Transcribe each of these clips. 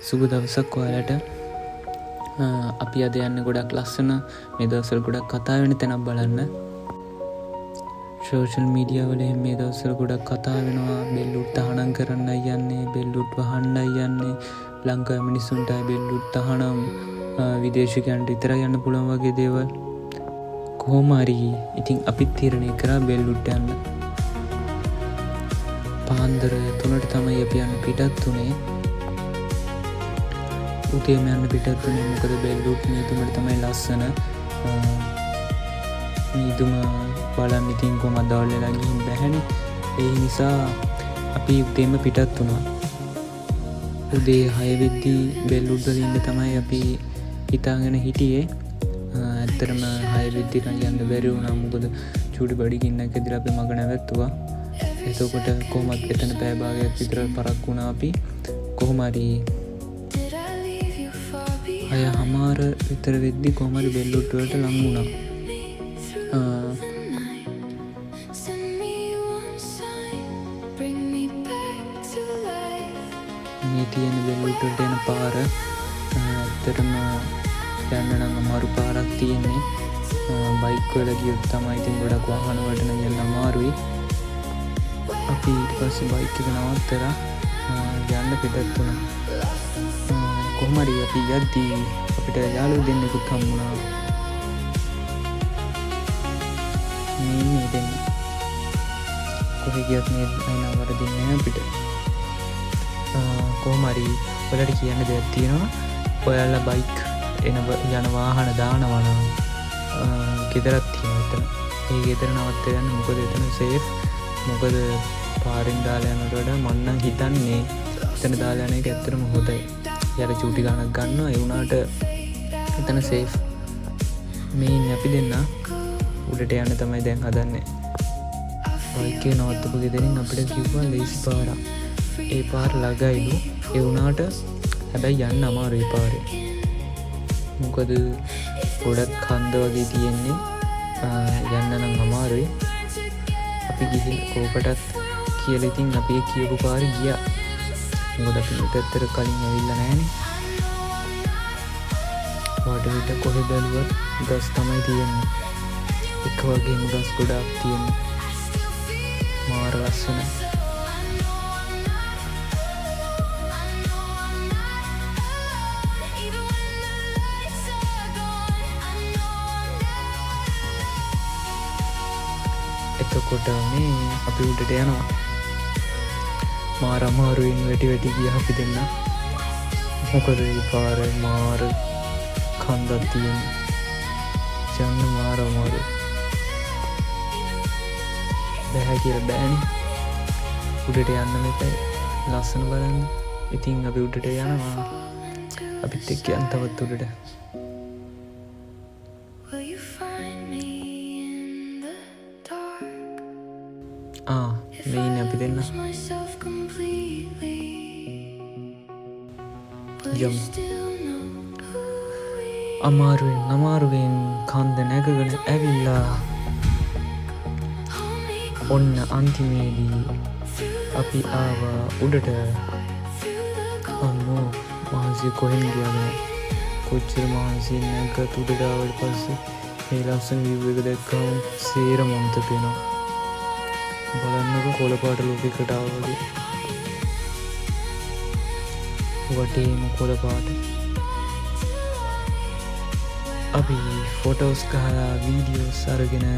සුබ දවසක් ඔයාලට. අපි අද යන්න ගොඩක් ලස්සන මේ දවස්වල ගොඩක් කතා වෙන තැනක් බලන්න. සෝෂල් මීඩියා වල මේ දවස්වල ගොඩක් කතා වෙනවා. බෙල්ලුත් තහනම් කරන්නයි යන්නේ, බෙල්ලුත් වහන්නයි යන්නේ, ලංකාවේ මිනිස්සුන්ට බෙල්ලුත් තහනම්, විදේශිකයන්ට විතරයි යන්න පුළුවන් වගේ දේවල්. කොහොම හරි ඉතින් අපිත් තීරණය කරා බෙල්ලුත් යන්න. පාන්දර 3ට තමයි අපි යන්න පිටත් උනේ. උදේම යන්න පිටත් වුණේ මොකද බෙල්ලුත් මීදුමට තමයි ලස්සන. මීදුම බලන්න ඉතින් කොහොමද දවල් වෙලා ගිහින් බැහැනේ. ඒ නිසා අපි උදේම පිටත් වුණා. උදේ 6 වෙද්දී බෙල්ලුත් වල ඉන්න තමයි අපි හිතාගෙන හිටියේ. ඇත්තටම 6 වෙද්දී යන්න බැරි වුණා. මොකද චූටි බඩි ගින්නක් ඇදලා අපි මග නැවැත්තුවා. එතකොට කොහොමත් එතන පැය භාගයක් විතර පරක් වුණා අපි. කොහොම හරි 6:00 විතර වෙද්දි කොහමද බෙල්ලුත් වලට ලං වුණා. මේ තියෙන බෙල්ලුත් වලට යන පාර ඇත්තටම යන්න නම් අමාරු පාරක් තියෙන්නේ. බයික් වල ගියොත් තමයි ඉතින් ගොඩක් වාහන වලට නම් යන්න අමාරුයි. අපි ඊට පස්සේ බයික් එක නවත්තලා යන්න පිටත් වුණා. කොහොම හරි අපි යද්දී අපිට යාළුවෝ දෙන්නෙකුත් හම්බුණා. මේ දෙන්නේ කොහෙ ගියත් මේ අයිනා වරදින්නේ නැහැ අපිට. කොහොම හරි ඔයාලට කියන්න දෙයක් තියෙනවා. ඔයාලා බයික් යන වාහන දානවා නම් ගෙදරක් තියෙනවා එතන. ඒ ගෙදර නවත්ත යන්න. මොකද එතන සේෆ්. මොකද පාරෙන් දාලා යනට වඩා මම නම් හිතන්නේ එතන දාලා යන එක ඇත්තටම හොඳයි. යාර චූටි ගානක් ගන්නවා. ඒ වුණාට එතන සේෆ්. මේ අපි දෙන්න උඩට යන්න තමයි දැන් හදන්නේ. බයික් එක නවත්තපු ගෙදරින් අපිට කිව්වා ලේසි පාරක්. ඒ පාර ළඟයිලු. ඒ වුණාට හැබැයි යන්න අමාරුයි පාරේ. මොකද ගොඩක් කන්ද වගේ තියෙන්නේ. යන්න නම් අමාරුයි. අපි ගිහින් ඕකටත් කියලා ඉතින් අපි කියපු පාරේ ගියා. මොකද අපි මෙතෙතර කලින් ඇවිල්ලා නැහනේ. වටේට කොහෙ බැලුවත් ගස් තමයි තියෙන්නේ. එක වගේම ගස් ගොඩක් තියෙන්නේ. මාර ලස්සනයි. එතකොට මේ අපි උඩට යනවා. මාර අමාරුවෙන් වැටි ගියා අපි දෙන්න. මොකද මේ පාරේ මාර කන්දක් තියෙනවා. යන්න මාර අමාරුයි. බෑ කියලා බෑනේ. උඩට යන්න මෙතන ලස්සන බලන්න. ඉතින් අපි උඩට යනවා. අපිත් එක්ක යන්න තවත් උඩට. මේ අපි දෙන්න යමු. අමාරුවෙන් කන්ද නැගගෙන ඇවිල්ලා ඔන්න අන්තිමේදී අපි ආවා උඩට. අම්මෝ මහන්සිය කොහෙන් ගියාද? කොච්චර මහන්සියෙන් නැග්ගත් උඩට ආවට පස්සේ මේ ලස්සන view එක දැක්කම සේරම අමතක වෙනවා. බලන්නකො කොළපාට ලෝකෙකට ආවා වගේ. වටේම කොළපාට. අපි ෆොටෝස් ගහලා වීඩියෝස් අරගෙන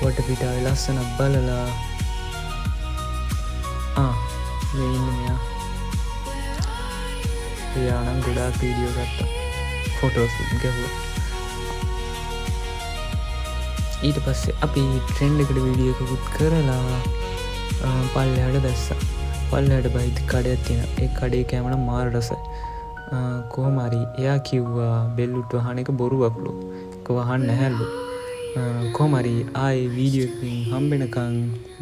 වටපිටාවේ ලස්සනක් බලලා මේ ඉන්න මෙයා. එයා නම් ගොඩාක් වීඩියෝ ගත්තා. ෆොටෝස් ගැහුවා. ඊට පස්සේ අපි ට්‍රෙන්ඩ් එකට වීඩියෝ එකකුත් කරලා පල්ලෙහාට දැස්සා. පල්ලෙහාට බයිත් කඩයක් තියෙනවා. ඒ කඩේ කෑම නම් මාර රසයි. කොහොම හරි එයා කිව්වා බෙල්ලුත් වහන එක බොරුවක්ලු. ඒක වහන්න නැහැලු. කොහොම හරි ආයේ වීඩියෝ එකකින් හම්බෙනකන්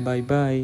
බයි බයි.